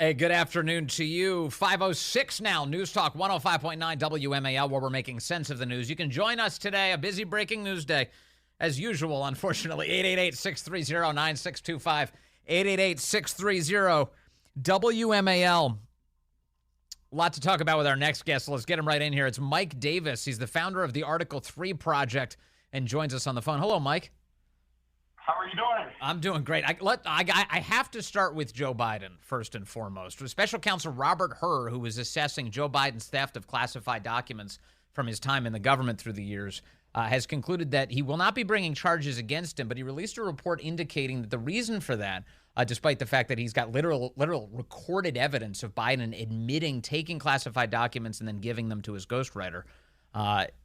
Hey, good afternoon to you. 5:06 now, News Talk 105.9 WMAL, where we're making sense of the news. You can join us today, a busy breaking news day, as usual, unfortunately. 888-630-9625, 888-630-WMAL. A lot to talk about with our next guest. Let's get him right in here. It's Mike Davis. He's the founder of the Article 3 Project and joins us on the phone. Hello, Mike. How are you doing? I'm doing great. I have to start with Joe Biden first and foremost. Special Counsel Robert Hur, who was assessing Joe Biden's theft of classified documents from his time in the government through the years, has concluded that he will not be bringing charges against him, but he released a report indicating that the reason for that, despite the fact that he's got literal recorded evidence of Biden admitting taking classified documents and then giving them to his ghostwriter,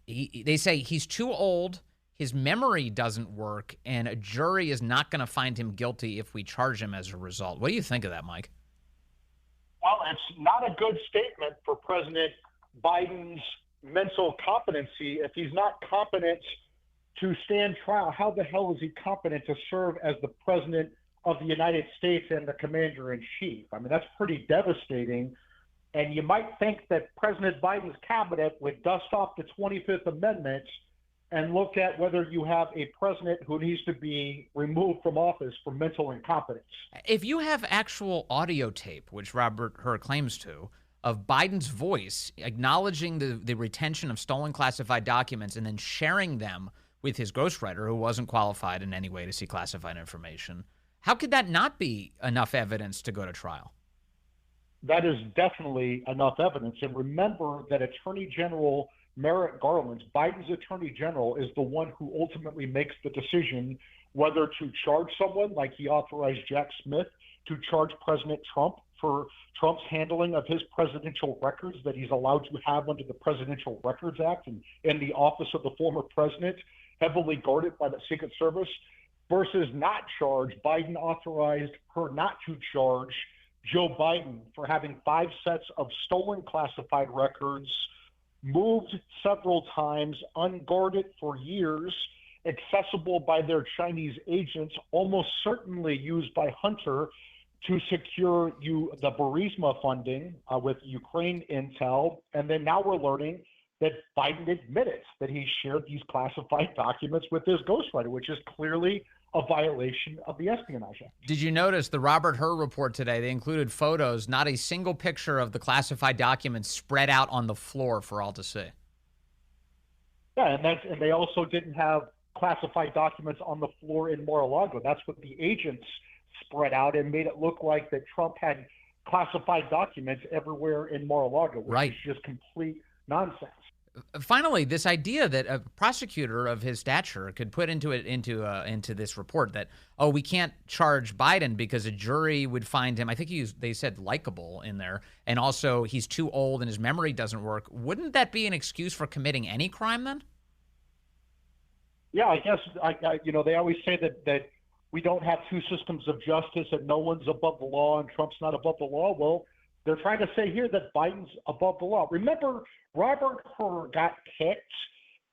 they say he's too old, his memory doesn't work, and a jury is not going to find him guilty if we charge him as a result. What do you think of that, Mike? Well, it's not a good statement for President Biden's mental competency. If he's not competent to stand trial, how the hell is he competent to serve as the president of the United States and the commander-in-chief? I mean, that's pretty devastating. And you might think that President Biden's cabinet would dust off the 25th Amendment and look at whether you have a president who needs to be removed from office for mental incompetence. If you have actual audio tape, which Robert Hur claims to, of Biden's voice acknowledging the retention of stolen classified documents and then sharing them with his ghostwriter, who wasn't qualified in any way to see classified information, how could that not be enough evidence to go to trial? That is definitely enough evidence. And remember that Attorney General Merrick Garland, Biden's attorney general, is the one who ultimately makes the decision whether to charge someone, like he authorized Jack Smith to charge President Trump for Trump's handling of his presidential records that he's allowed to have under the Presidential Records Act and in the office of the former president, heavily guarded by the Secret Service, versus not charge. Biden authorized her not to charge Joe Biden for having 5 sets of stolen classified records, moved several times, unguarded for years, accessible by their Chinese agents, almost certainly used by Hunter to secure the Burisma funding with Ukraine intel. And then now we're learning that Biden admitted that he shared these classified documents with his ghostwriter, which is clearly a violation of the Espionage Act. Did you notice the Robert Hur report today? They included photos, not a single picture of the classified documents spread out on the floor for all to see. Yeah, and they also didn't have classified documents on the floor in Mar-a-Lago. That's what the agents spread out and made it look like that Trump had classified documents everywhere in Mar-a-Lago, which is just complete nonsense. Finally, this idea that a prosecutor of his stature could put into this report that, oh, we can't charge Biden because a jury would find him, I think they said likable in there, and also he's too old and his memory doesn't work. Wouldn't that be an excuse for committing any crime then? Yeah, I guess they always say that we don't have two systems of justice and no one's above the law and Trump's not above the law. Well, they're trying to say here that Biden's above the law. Remember, Robert Hur got kicked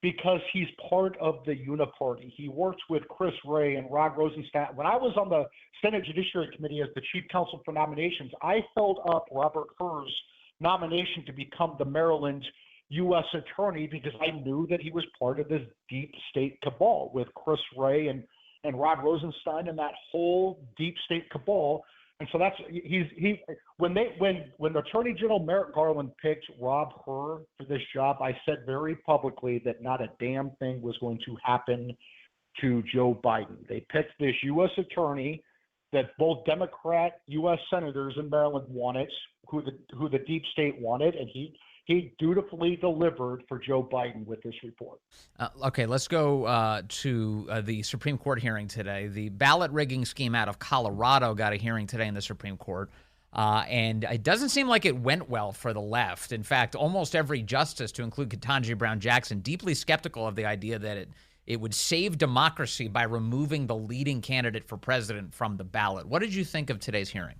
because he's part of the Uniparty. He worked with Chris Wray and Rod Rosenstein. When I was on the Senate Judiciary Committee as the chief counsel for nominations, I held up Robert Hur's nomination to become the Maryland U.S. attorney because I knew that he was part of this deep state cabal with Chris Wray and Rod Rosenstein and that whole deep state cabal. And so that's when Attorney General Merrick Garland picked Rob Hur for this job, I said very publicly that not a damn thing was going to happen to Joe Biden. They picked this U.S. attorney that both Democrat U.S. senators in Maryland wanted, who the deep state wanted, and he dutifully delivered for Joe Biden with this report. Okay, let's go to the Supreme Court hearing today. The ballot rigging scheme out of Colorado got a hearing today in the Supreme Court, and it doesn't seem like it went well for the left. In fact, almost every justice, to include Ketanji Brown Jackson, deeply skeptical of the idea that it would save democracy by removing the leading candidate for president from the ballot. What did you think of today's hearing?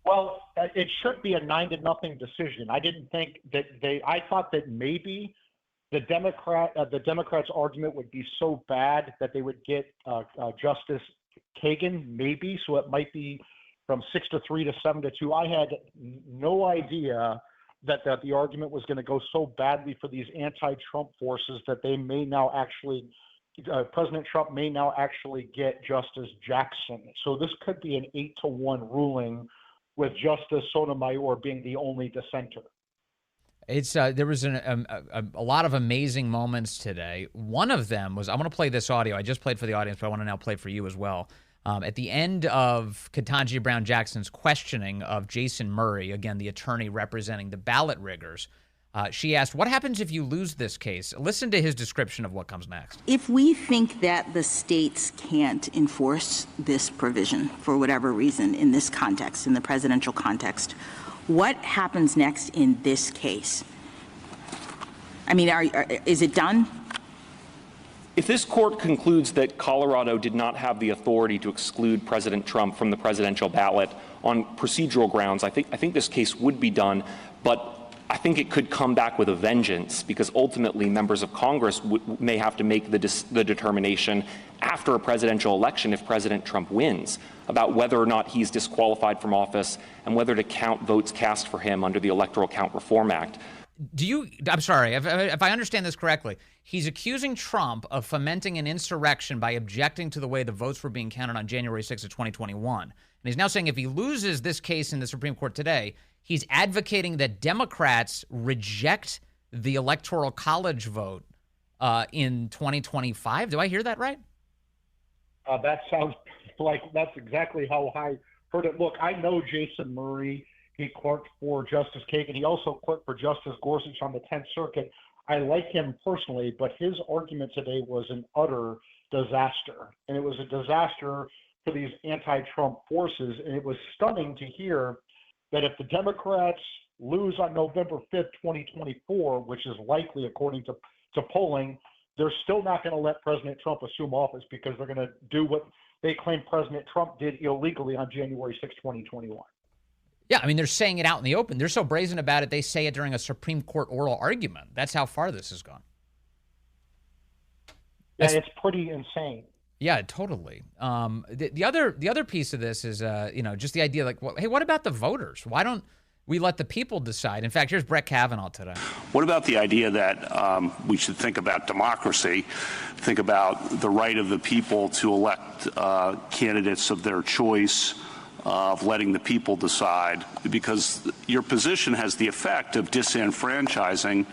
Well, it should be a 9-0 decision. I didn't think that I thought that maybe the Democrats' argument would be so bad that they would get Justice Kagan, maybe. So it might be from 6-3 to 7-2. I had no idea that the argument was going to go so badly for these anti-Trump forces that they may now actually, President Trump may now actually get Justice Jackson. So this could be an 8-1 ruling with Justice Sotomayor being the only dissenter. It's there was a lot of amazing moments today. One of them was, I want to play this audio. I just played for the audience, but I want to now play for you as well. At the end of Ketanji Brown Jackson's questioning of Jason Murray, again, the attorney representing the ballot riggers, she asked, what happens if you lose this case? Listen to his description of what comes next. If we think that the states can't enforce this provision for whatever reason in this context, in the presidential context, what happens next in this case? I mean, is it done? If this court concludes that Colorado did not have the authority to exclude President Trump from the presidential ballot on procedural grounds, I think this case would be done, but I think it could come back with a vengeance, because ultimately members of Congress may have to make the determination after a presidential election, if President Trump wins, about whether or not he's disqualified from office and whether to count votes cast for him under the Electoral Count Reform Act. I'm sorry, if I understand this correctly, he's accusing Trump of fomenting an insurrection by objecting to the way the votes were being counted on January 6th of 2021. And he's now saying if he loses this case in the Supreme Court today, he's advocating that Democrats reject the Electoral College vote in 2025. Do I hear that right? That sounds like that's exactly how I heard it. Look, I know Jason Murray. He clerked for Justice Kagan. He also clerked for Justice Gorsuch on the 10th Circuit. I like him personally, but his argument today was an utter disaster. And it was a disaster for these anti-Trump forces. And it was stunning to hear that if the Democrats lose on November 5th, 2024, which is likely according to polling, they're still not going to let President Trump assume office, because they're going to do what they claim President Trump did illegally on January 6, 2021. Yeah, I mean, they're saying it out in the open. They're so brazen about it, they say it during a Supreme Court oral argument. That's how far this has gone. Yeah, it's pretty insane. Yeah, totally. The other piece of this is, just the idea, like, hey, what about the voters? Why don't we let the people decide? In fact, here's Brett Kavanaugh today. What about the idea that we should think about democracy, think about the right of the people to elect candidates of their choice, of letting the people decide, because your position has the effect of disenfranchising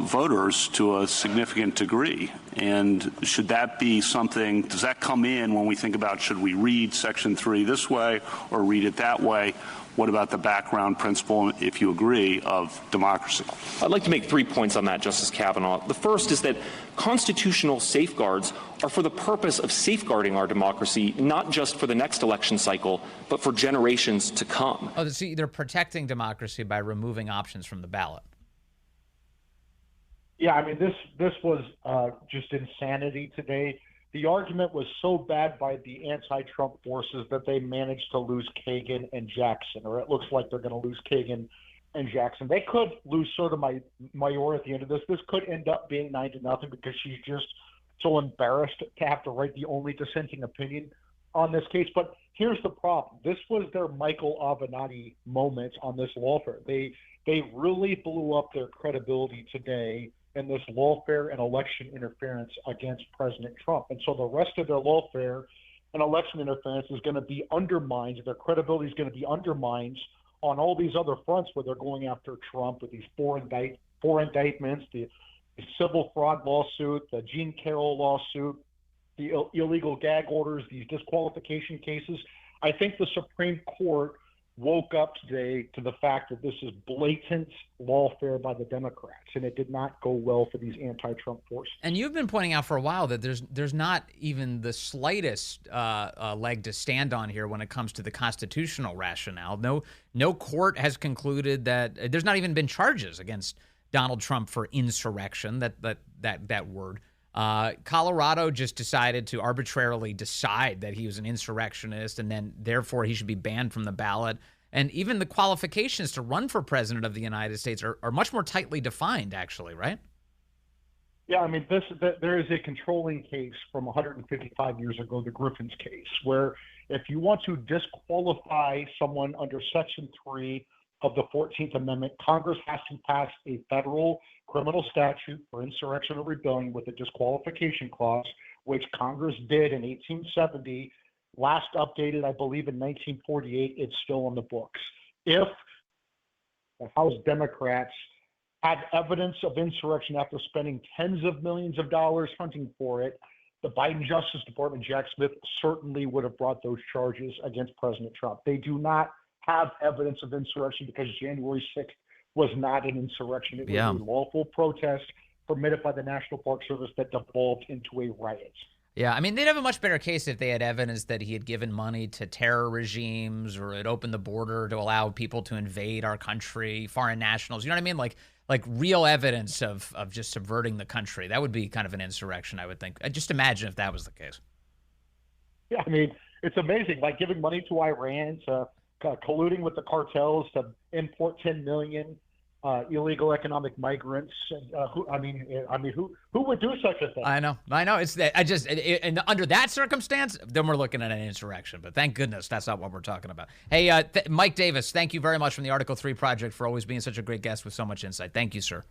voters to a significant degree. And should that be something, does that come in when we think about, should we read Section 3 this way or read it that way? What about the background principle, if you agree, of democracy? I'd like to make 3 points on that, Justice Kavanaugh. The first is that constitutional safeguards are for the purpose of safeguarding our democracy, not just for the next election cycle, but for generations to come. Oh, so they're protecting democracy by removing options from the ballot. Yeah, I mean, this was just insanity today. The argument was so bad by the anti-Trump forces that they managed to lose Kagan and Jackson, or it looks like they're going to lose Kagan and Jackson. They could lose Sotomayor at the end of this. This could end up being 9-0 because she's just so embarrassed to have to write the only dissenting opinion on this case. But here's the problem. This was their Michael Avenatti moment on this lawfare. They really blew up their credibility today in this lawfare and election interference against President Trump. And so the rest of their lawfare and election interference is going to be undermined. Their credibility is going to be undermined on all these other fronts where they're going after Trump with these four indictments, the civil fraud lawsuit, the Jean Carroll lawsuit, the illegal gag orders, these disqualification cases. I think the Supreme Court woke up today to the fact that this is blatant lawfare by the Democrats, and it did not go well for these anti-Trump forces. And you've been pointing out for a while that there's not even the slightest leg to stand on here when it comes to the constitutional rationale. No court has concluded that there's not even been charges against Donald Trump for insurrection. That word. Colorado just decided to arbitrarily decide that he was an insurrectionist, and then therefore he should be banned from the ballot. And even the qualifications to run for president of the United States are much more tightly defined, actually, right? Yeah, I mean, there is a controlling case from 155 years ago, the Griffin's case, where If you want to disqualify someone under Section 3 of the 14th Amendment, Congress has to pass a federal criminal statute for insurrection or rebellion with a disqualification clause, which Congress did in 1870. Last updated, I believe, in 1948. It's still on the books. If the House Democrats had evidence of insurrection after spending tens of millions of dollars hunting for it, the Biden Justice Department, Jack Smith, certainly would have brought those charges against President Trump. They do not have evidence of insurrection because January 6th was not an insurrection. It was a lawful protest permitted by the National Park Service that devolved into a riot. Yeah, I mean, they'd have a much better case if they had evidence that he had given money to terror regimes or had opened the border to allow people to invade our country, foreign nationals. You know what I mean? Like real evidence of just subverting the country. That would be kind of an insurrection, I would think. Just imagine if that was the case. Yeah, I mean, it's amazing. Like giving money to Iran, to colluding with the cartels to import 10 million illegal economic migrants. Who would do such a thing? I know. It's and under that circumstance, then we're looking at an insurrection. But thank goodness that's not what we're talking about. Hey, Mike Davis, thank you very much from the Article 3 Project for always being such a great guest with so much insight. Thank you, sir.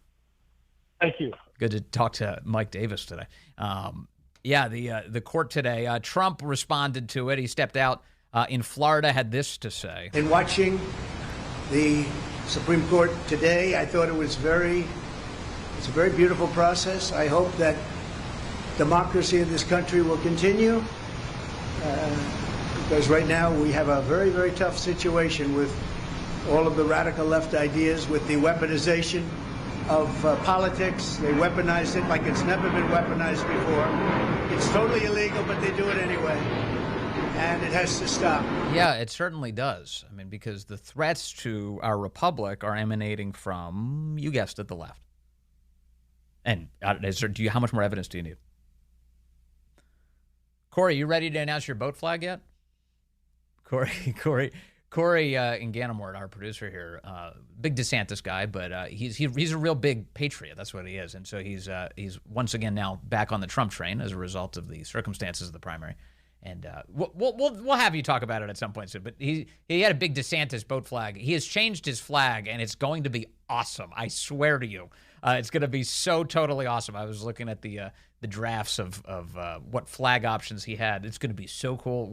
Thank you. Good to talk to Mike Davis today. The court today, Trump responded to it. He stepped out in Florida, had this to say. In watching the Supreme Court today, I thought it's a very beautiful process. I hope that democracy in this country will continue because right now we have a very, very tough situation with all of the radical left ideas, with the weaponization of politics. They weaponize it like it's never been weaponized before. It's totally illegal, but they do it anyway. And it has to stop. Yeah, it certainly does. I mean, because the threats to our republic are emanating from, you guessed it, the left. And how much more evidence do you need? Corey, you ready to announce your boat flag yet? Corey in Ganamort, our producer here, big DeSantis guy, but he's a real big patriot. That's what he is, and so he's once again now back on the Trump train as a result of the circumstances of the primary. And we'll have you talk about it at some point soon. But he had a big DeSantis boat flag. He has changed his flag, and it's going to be awesome. I swear to you, it's going to be so totally awesome. I was looking at the drafts of what flag options he had. It's going to be so cool.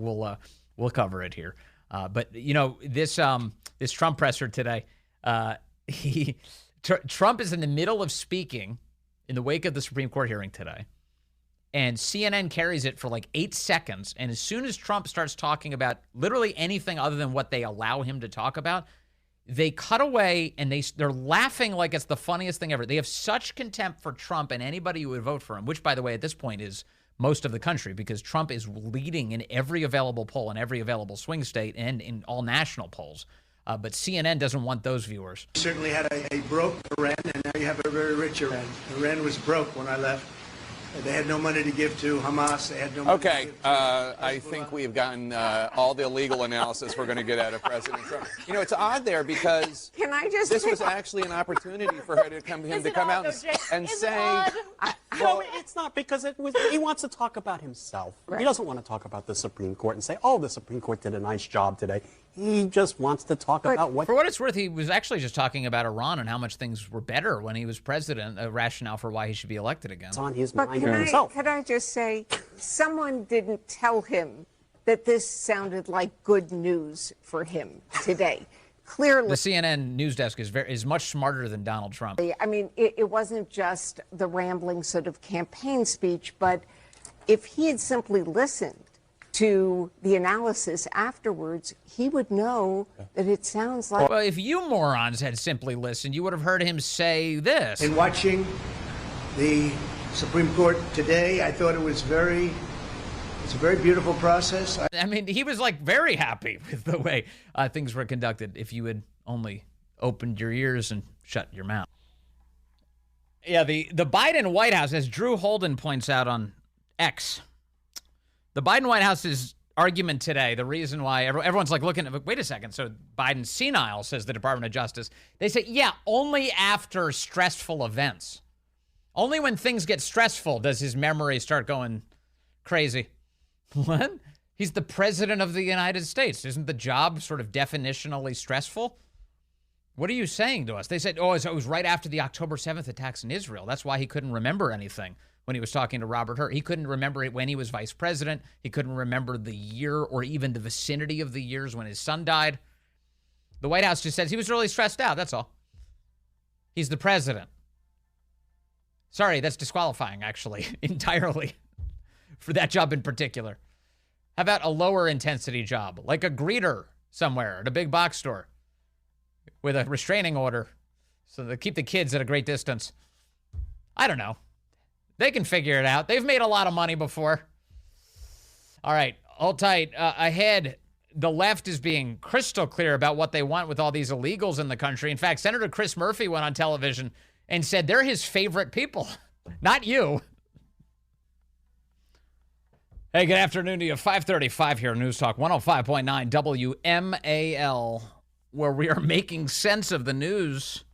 We'll cover it here. But you know this Trump presser today. Trump is in the middle of speaking in the wake of the Supreme Court hearing today. And CNN carries it for like 8 seconds. And as soon as Trump starts talking about literally anything other than what they allow him to talk about, they cut away and they're laughing like it's the funniest thing ever. They have such contempt for Trump and anybody who would vote for him, which, by the way, at this point is most of the country because Trump is leading in every available poll in every available swing state and in all national polls. But CNN doesn't want those viewers. You certainly had a broke Iran, and now you have a very rich Iran. Iran was broke when I left. They had no money to give to Hamas. They had no money to give to I think we've gotten all the legal analysis we're going to get out of President Trump. You know, it's odd there because this was actually an opportunity for her to come out and say. No, it's not because he wants to talk about himself. Right. He doesn't want to talk about the Supreme Court and say, oh, the Supreme Court did a nice job today. He just wants to talk about what... For what it's worth, he was actually just talking about Iran and how much things were better when he was president, a rationale for why he should be elected again. It's on his mind himself. Could I just say, someone didn't tell him that this sounded like good news for him today. Clearly, the CNN news desk is much smarter than Donald Trump. I mean, it wasn't just the rambling sort of campaign speech, but if he had simply listened to the analysis afterwards, he would know that it sounds like... Well, if you morons had simply listened, you would have heard him say this. In watching the Supreme Court today, I thought it's a very beautiful process. I mean, he was like very happy with the way things were conducted if you had only opened your ears and shut your mouth. Yeah, the Biden White House, as Drew Holden points out on X, the Biden White House's argument today, the reason why everyone's like looking at, wait a second, so Biden's senile, says the Department of Justice. They say, yeah, only after stressful events. Only when things get stressful does his memory start going crazy. What? He's the president of the United States. Isn't the job sort of definitionally stressful? What are you saying to us? They said, oh, it was right after the October 7th attacks in Israel. That's why he couldn't remember anything when he was talking to Robert Hur. He couldn't remember it when he was vice president. He couldn't remember the year or even the vicinity of the years when his son died. The White House just says he was really stressed out. That's all. He's the president. Sorry, that's disqualifying, actually, entirely for that job in particular. How about a lower intensity job, like a greeter somewhere at a big box store with a restraining order so they keep the kids at a great distance? I don't know. They can figure it out. They've made a lot of money before. All right, hold tight. Ahead, the left is being crystal clear about what they want with all these illegals in the country. In fact, Senator Chris Murphy went on television and said they're his favorite people, not you. Hey, good afternoon to you. 5:35 here, News Talk 105.9 WMAL, where we are making sense of the news.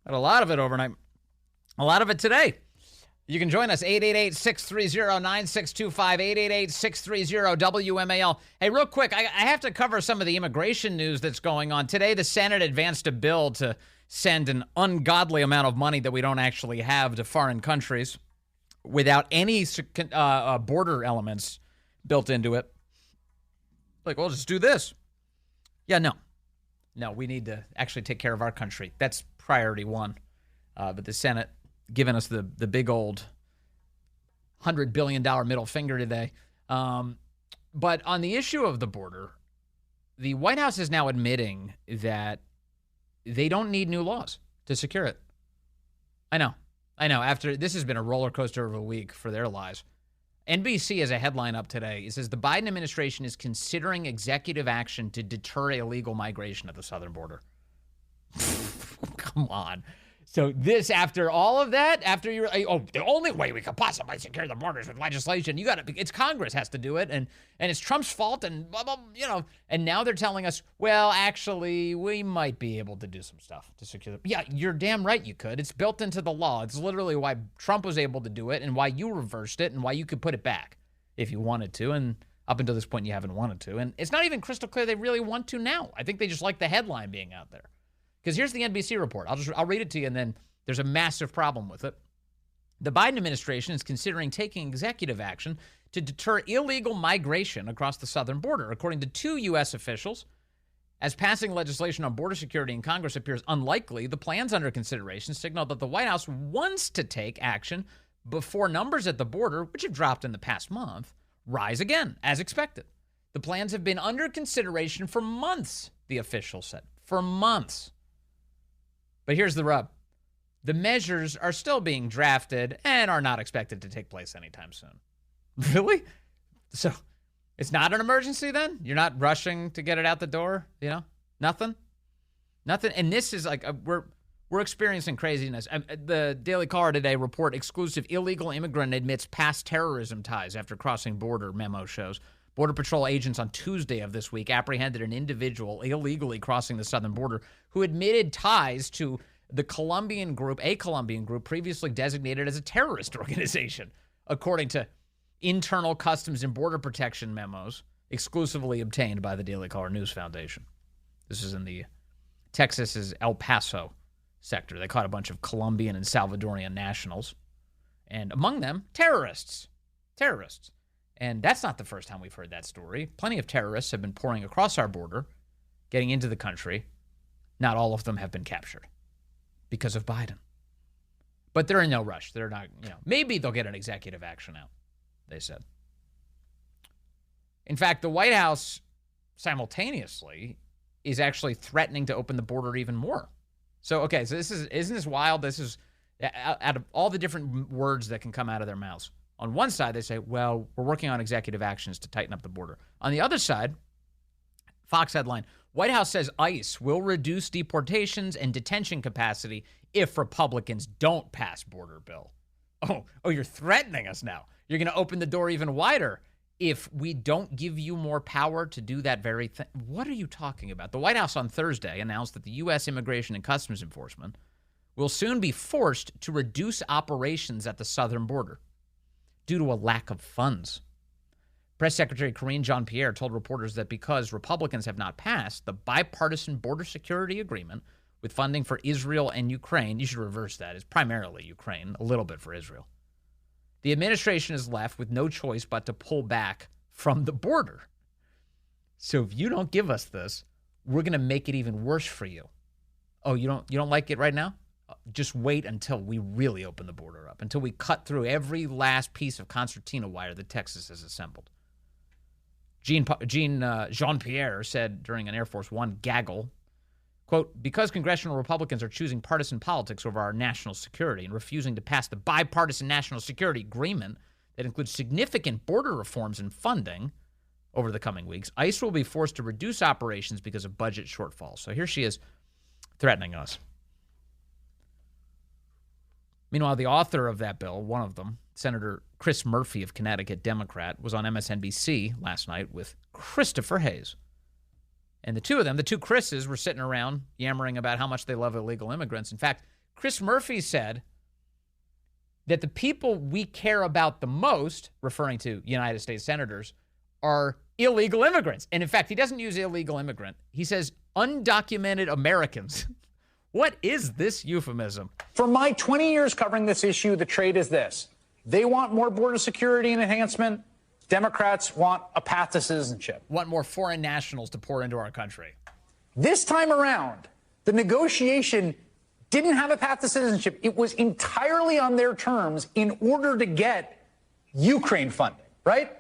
Had a lot of it overnight. A lot of it today. You can join us, 888-630-9625, 888-630-WMAL. Hey, real quick, I have to cover some of the immigration news that's going on. Today, the Senate advanced a bill to send an ungodly amount of money that we don't actually have to foreign countries without any border elements built into it. Like, well, just do this. Yeah, no. No, we need to actually take care of our country. That's priority one. But the Senate giving us the big old $100 billion middle finger today. But on the issue of the border, the White House is now admitting that they don't need new laws to secure it. I know. After this has been a roller coaster of a week for their lies. NBC has a headline up today. It says the Biden administration is considering executive action to deter illegal migration at the southern border. Come on. So this, after all of that, after you're, the only way we could possibly secure the borders with legislation, it's Congress has to do it, and it's Trump's fault, and blah, blah, and now they're telling us, well, actually, we might be able to do some stuff to secure them. Yeah, you're damn right you could. It's built into the law. It's literally why Trump was able to do it, and why you reversed it, and why you could put it back if you wanted to, and up until this point, you haven't wanted to, and it's not even crystal clear they really want to now. I think they just like the headline being out there. Because here's the NBC report. I'll read it to you, and then there's a massive problem with it. The Biden administration is considering taking executive action to deter illegal migration across the southern border. According to two U.S. officials, as passing legislation on border security in Congress appears unlikely, the plans under consideration signal that the White House wants to take action before numbers at the border, which have dropped in the past month, rise again, as expected. The plans have been under consideration for months, the official said. For months. But here's the rub. The measures are still being drafted and are not expected to take place anytime soon. Really? So it's not an emergency then? You're not rushing to get it out the door? Nothing? And this is like, we're experiencing craziness. The Daily Caller today report exclusive illegal immigrant admits past terrorism ties after crossing border, memo shows. Border Patrol agents on Tuesday of this week apprehended an individual illegally crossing the southern border who admitted ties to a Colombian group previously designated as a terrorist organization, according to internal Customs and Border Protection memos exclusively obtained by the Daily Caller News Foundation. This is in the Texas's El Paso sector. They caught a bunch of Colombian and Salvadorian nationals, and among them, terrorists. And that's not the first time we've heard that story. Plenty of terrorists have been pouring across our border, getting into the country. Not all of them have been captured because of Biden. But they're in no rush. They're not, maybe they'll get an executive action out, they said. In fact, the White House simultaneously is actually threatening to open the border even more. So isn't this wild? This is, out of all the different words that can come out of their mouths. On one side, they say, well, we're working on executive actions to tighten up the border. On the other side, Fox headline, White House says ICE will reduce deportations and detention capacity if Republicans don't pass border bill. Oh, you're threatening us now. You're going to open the door even wider if we don't give you more power to do that very thing. What are you talking about? The White House on Thursday announced that the U.S. Immigration and Customs Enforcement will soon be forced to reduce operations at the southern border due to a lack of funds. Press Secretary Karine Jean-Pierre told reporters that because Republicans have not passed the bipartisan border security agreement with funding for Israel and Ukraine, you should reverse that, it's primarily Ukraine, a little bit for Israel, the administration is left with no choice but to pull back from the border. So if you don't give us this, we're going to make it even worse for you. Oh, you don't like it right now? Just wait until we really open the border up, until we cut through every last piece of concertina wire that Texas has assembled. Jean-Pierre said during an Air Force One gaggle, quote, because congressional Republicans are choosing partisan politics over our national security and refusing to pass the bipartisan national security agreement that includes significant border reforms and funding over the coming weeks, ICE will be forced to reduce operations because of budget shortfalls. So here she is threatening us. Meanwhile, the author of that bill, one of them, Senator Chris Murphy of Connecticut, Democrat, was on MSNBC last night with Christopher Hayes. And the two of them, the two Chris's, were sitting around yammering about how much they love illegal immigrants. In fact, Chris Murphy said that the people we care about the most, referring to United States senators, are illegal immigrants. And in fact, he doesn't use illegal immigrant. He says undocumented Americans. What is this euphemism? For my 20 years covering this issue, the trade is this. They want more border security and enhancement. Democrats want a path to citizenship. Want more foreign nationals to pour into our country. This time around, the negotiation didn't have a path to citizenship. It was entirely on their terms in order to get Ukraine funding, right?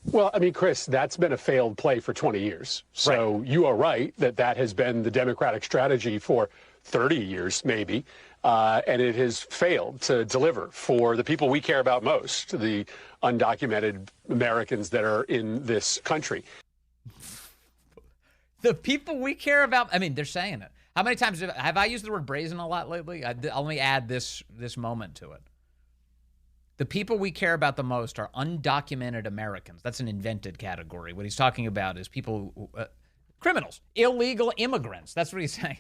Well, I mean, Chris, that's been a failed play for 20 years. So right. You are right that has been the Democratic strategy for 30 years, maybe. And it has failed to deliver for the people we care about most, the undocumented Americans that are in this country. The people we care about, I mean, they're saying it. How many times have I used the word brazen a lot lately? Let me add this moment to it. The people we care about the most are undocumented Americans. That's an invented category. What he's talking about is people, criminals, illegal immigrants. That's what he's saying.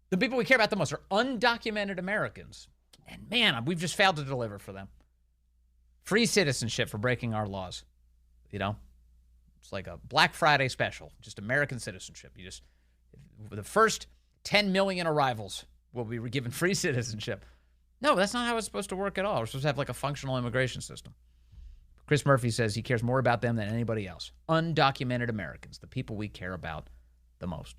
The people we care about the most are undocumented Americans. And man, we've just failed to deliver for them. Free citizenship for breaking our laws. You know, it's like a Black Friday special, just American citizenship. The first 10 million arrivals will be given free citizenship. No, that's not how it's supposed to work at all. We're supposed to have like a functional immigration system. Chris Murphy says he cares more about them than anybody else. Undocumented Americans, the people we care about the most.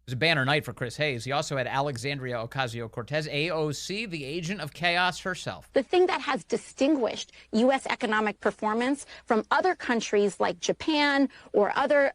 It was a banner night for Chris Hayes. He also had Alexandria Ocasio-Cortez, AOC, the agent of chaos herself. The thing that has distinguished U.S. economic performance from other countries like Japan or other,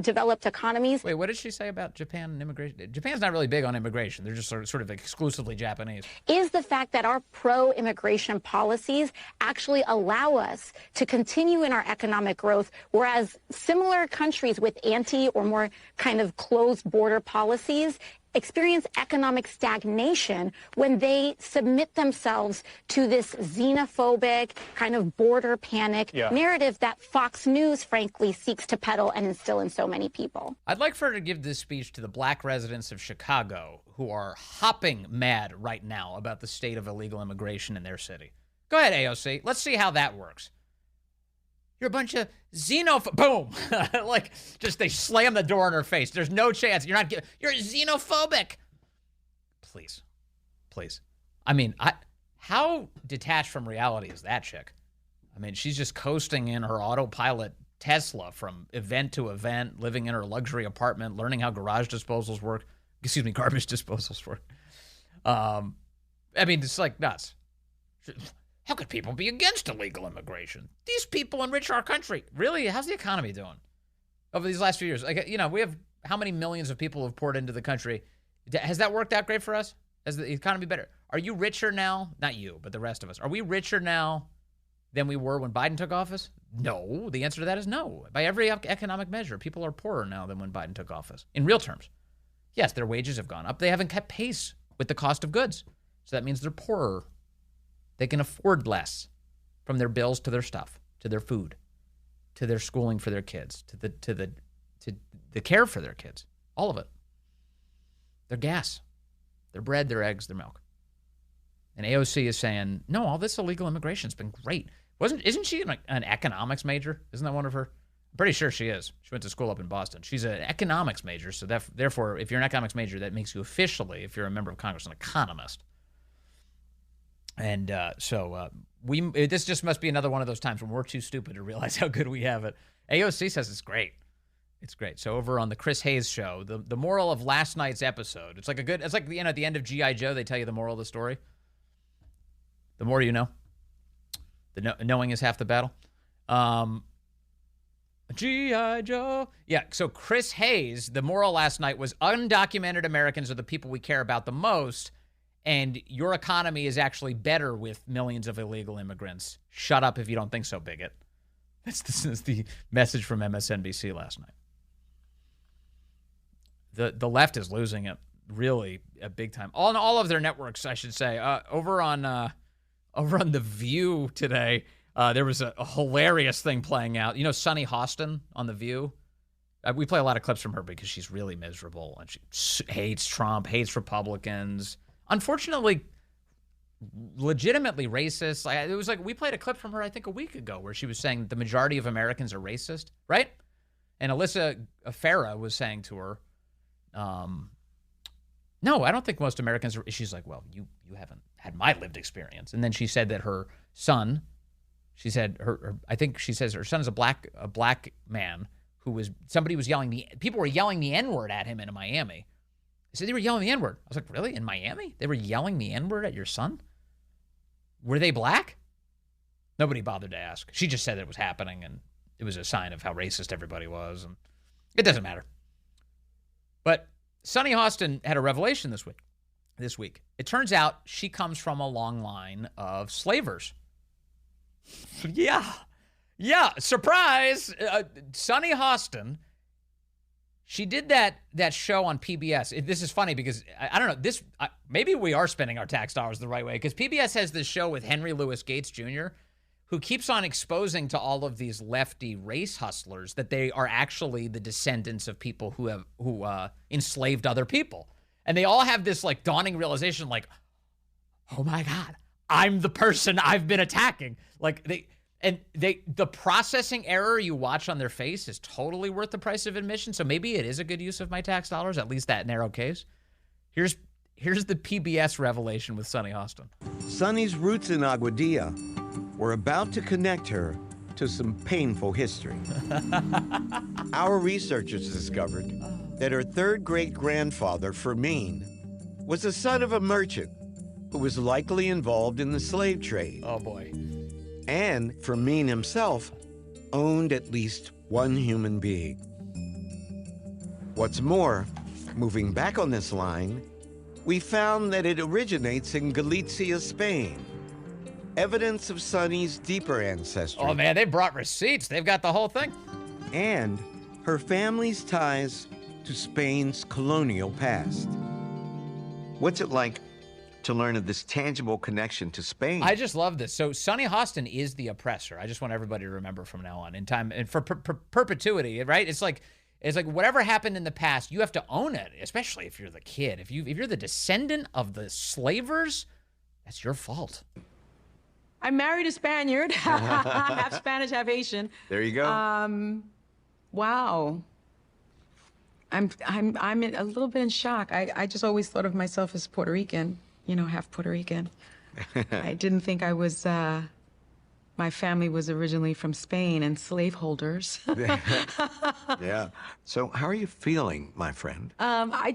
developed economies. Wait, what did she say about Japan and immigration? Japan's not really big on immigration. They're just sort of exclusively Japanese. Is the fact that our pro-immigration policies actually allow us to continue in our economic growth, whereas similar countries with anti or more kind of closed border policies experience economic stagnation when they submit themselves to this xenophobic kind of border panic narrative that Fox News, frankly, seeks to peddle and instill in so many people. I'd like for her to give this speech to the black residents of Chicago who are hopping mad right now about the state of illegal immigration in their city. Go ahead, AOC. Let's see how that works. You're a bunch of boom. They slam the door in her face. There's no chance. You're xenophobic. Please. I mean, how detached from reality is that chick? I mean, she's just coasting in her autopilot Tesla from event to event, living in her luxury apartment, learning how garbage disposals work. I mean, it's like nuts. How could people be against illegal immigration? These people enrich our country. Really? How's the economy doing over these last few years? We have how many millions of people have poured into the country? Has that worked out great for us? Has the economy better? Are you richer now? Not you, but the rest of us. Are we richer now than we were when Biden took office? No. The answer to that is no. By every economic measure, people are poorer now than when Biden took office. In real terms. Yes, their wages have gone up. They haven't kept pace with the cost of goods. So that means they're poorer. They can afford less, from their bills to their stuff, to their food, to their schooling for their kids, to the care for their kids, all of it. Their gas, their bread, their eggs, their milk. And AOC is saying, no, all this illegal immigration has been great. Isn't she an economics major? Isn't that one of her? I'm pretty sure she is. She went to school up in Boston. She's an economics major, so therefore, if you're an economics major, that makes you officially, if you're a member of Congress, an economist. And this just must be another one of those times when we're too stupid to realize how good we have it. AOC says it's great. It's great. So over on the Chris Hayes show, the moral of last night's episode, it's like at the end of G.I. Joe, they tell you the moral of the story. The more you know. The knowing is half the battle. G.I. Joe. Yeah, so Chris Hayes, the moral last night was undocumented Americans are the people we care about the most, and your economy is actually better with millions of illegal immigrants. Shut up if you don't think so, bigot. This is the message from MSNBC last night. The left is losing it really big time. On all of their networks, I should say. Over on The View today, there was a hilarious thing playing out. You know Sunny Hostin on The View? We play a lot of clips from her because she's really miserable and she hates Trump, hates Republicans. Unfortunately, legitimately racist. It was like we played a clip from her, I think, a week ago where she was saying the majority of Americans are racist, right? And Alyssa Farah was saying to her, no, I don't think most Americans are. She's like, well, you haven't had my lived experience. And then she said that her son, she said I think she says her son is a black man people were yelling the N-word at him in Miami. They said they were yelling the N-word. I was like, really? In Miami? They were yelling the N-word at your son? Were they black? Nobody bothered to ask. She just said it was happening, and it was a sign of how racist everybody was, and it doesn't matter. But Sunny Hostin had a revelation this week. It turns out she comes from a long line of slavers. Yeah, surprise! Sunny Hostin, she did that show on PBS. This is funny because, I don't know, maybe we are spending our tax dollars the right way, because PBS has this show with Henry Louis Gates Jr., who keeps on exposing to all of these lefty race hustlers that they are actually the descendants of people who enslaved other people. And they all have this like dawning realization, like, oh my God, I'm the person I've been attacking. Like the processing error you watch on their face is totally worth the price of admission. So maybe it is a good use of my tax dollars, at least that narrow case. Here's the PBS revelation with Sunny Hostin. Sunny's roots in Aguadilla were about to connect her to some painful history. Our researchers discovered that her third great-grandfather, Fermin, was the son of a merchant who was likely involved in the slave trade. Oh, boy. And Fermin himself owned at least one human being. What's more, moving back on this line, we found that it originates in Galicia, Spain. Evidence of Sunny's deeper ancestry. Oh, man, they brought receipts. They've got the whole thing. And her family's ties to Spain's colonial past. What's it like to learn of this tangible connection to Spain? I just love this. So Sunny Hostin is the oppressor. I just want everybody to remember from now on in time and for perpetuity, right? It's like whatever happened in the past, you have to own it, especially if you're the kid. If you're the descendant of the slavers, that's your fault. I married a Spaniard, half Spanish, half Haitian. There you go. Wow. I'm a little bit in shock. I just always thought of myself as Puerto Rican, half Puerto Rican. I didn't think I was, my family was originally from Spain and slaveholders. Yeah. So how are you feeling, my friend? I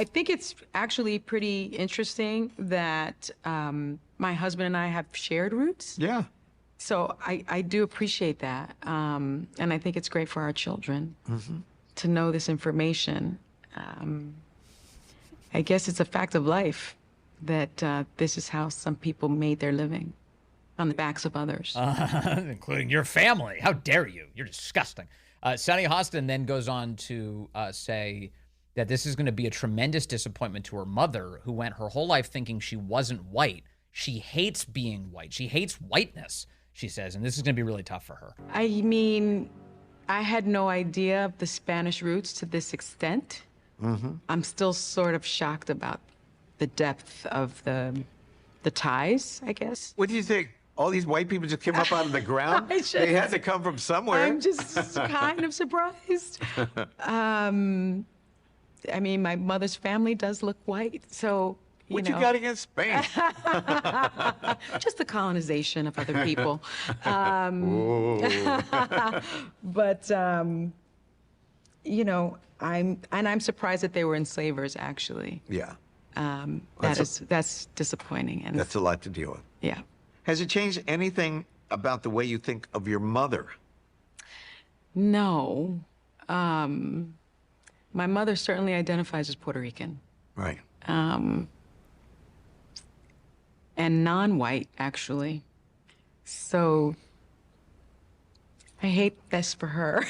think it's actually pretty interesting that my husband and I have shared roots. Yeah. So I do appreciate that. And I think it's great for our children to know this information. I guess it's a fact of life that this is how some people made their living, on the backs of others. Including your family. How dare you? You're disgusting. Sunny Hostin then goes on to say that this is going to be a tremendous disappointment to her mother, who went her whole life thinking she wasn't white. She hates being white. She hates whiteness, she says, and this is going to be really tough for her. I mean, I had no idea of the Spanish roots to this extent. I'm still sort of shocked about the depth of the ties, I guess. What do you think? All these white people just came up out of the ground? They had to come from somewhere. I'm just kind of surprised. I mean, my mother's family does look white, so, What you got against Spain? Just the colonization of other people. But, I'm surprised that they were enslavers, actually. Yeah. That's disappointing. And That's a lot to deal with. Yeah. Has it changed anything about the way you think of your mother? No. My mother certainly identifies as Puerto Rican. Right. And non-white, actually. So I hate this for her.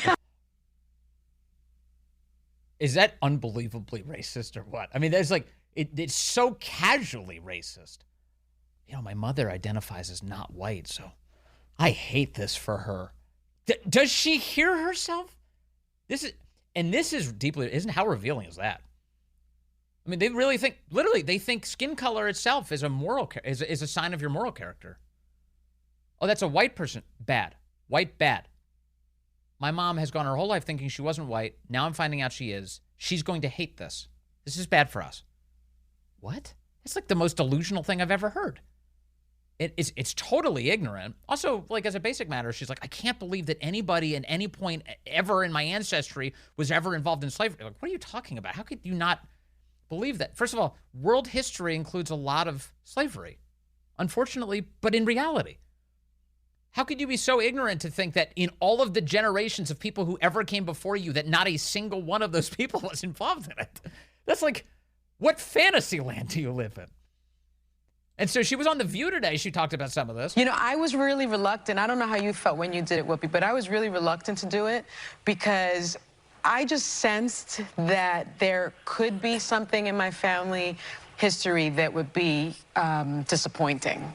Is that unbelievably racist or what? I mean, there's like, it's so casually racist. My mother identifies as not white, so I hate this for her. Does she hear herself? This is deeply, how revealing is that? I mean, they really think, literally, they think skin color itself is is a sign of your moral character. Oh, that's a white person. Bad. White, bad. My mom has gone her whole life thinking she wasn't white. Now I'm finding out she is. She's going to hate this. This is bad for us. What? It's like the most delusional thing I've ever heard. It's totally ignorant. Also, like, as a basic matter, she's like, I can't believe that anybody at any point ever in my ancestry was ever involved in slavery. Like, what are you talking about? How could you not believe that? First of all, world history includes a lot of slavery, unfortunately, but in reality. How could you be so ignorant to think that in all of the generations of people who ever came before you, that not a single one of those people was involved in it? That's like, what fantasy land do you live in? And so she was on The View today. She talked about some of this. I was really reluctant. I don't know how you felt when you did it, Whoopi, but I was really reluctant to do it because I just sensed that there could be something in my family history that would be disappointing.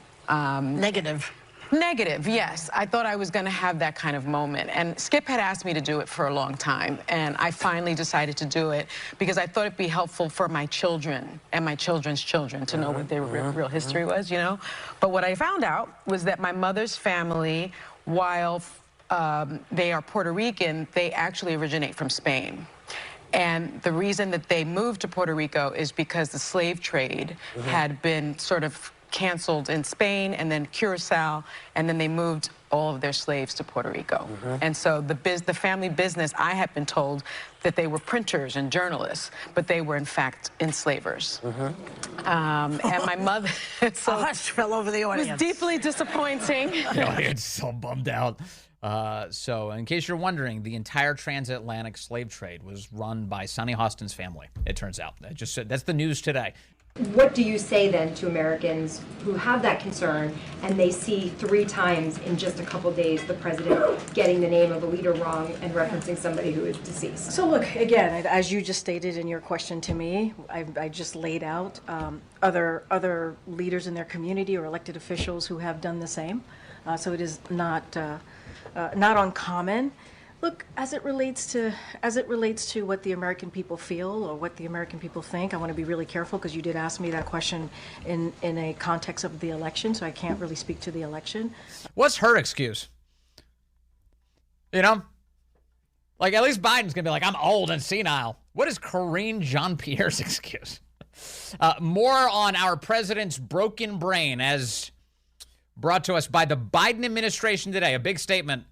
Negative, yes. I thought I was going to have that kind of moment. And Skip had asked me to do it for a long time, and I finally decided to do it because I thought it'd be helpful for my children and my children's children to know what their real history was, But what I found out was that my mother's family, while they are Puerto Rican, they actually originate from Spain. And the reason that they moved to Puerto Rico is because the slave trade had been sort of canceled in Spain and then Curacao, and then they moved all of their slaves to Puerto Rico. And so the family business, I had been told that they were printers and journalists, but they were in fact enslavers. And my mother, so a hush fell over the audience. It was deeply disappointing. It's so bummed out. So in case you're wondering, the entire transatlantic slave trade was run by Sonny Hostin's family, it turns out. That's the news today. What do you say then to Americans who have that concern and they see 3 times in just a couple days the president getting the name of a leader wrong and referencing somebody who is deceased? So look, again, as you just stated in your question to me, I just laid out other leaders in their community or elected officials who have done the same. So it is not uncommon. Look, as it relates to what the American people feel or what the American people think, I want to be really careful because you did ask me that question in a context of the election, so I can't really speak to the election. What's her excuse? Like, at least Biden's going to be like, I'm old and senile. What is Karine Jean-Pierre's excuse? More on our president's broken brain as brought to us by the Biden administration today. A big statement.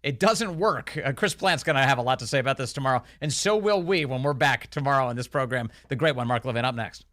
It doesn't work. Chris Plant's going to have a lot to say about this tomorrow, and so will we when we're back tomorrow on this program. The great one, Mark Levin, up next.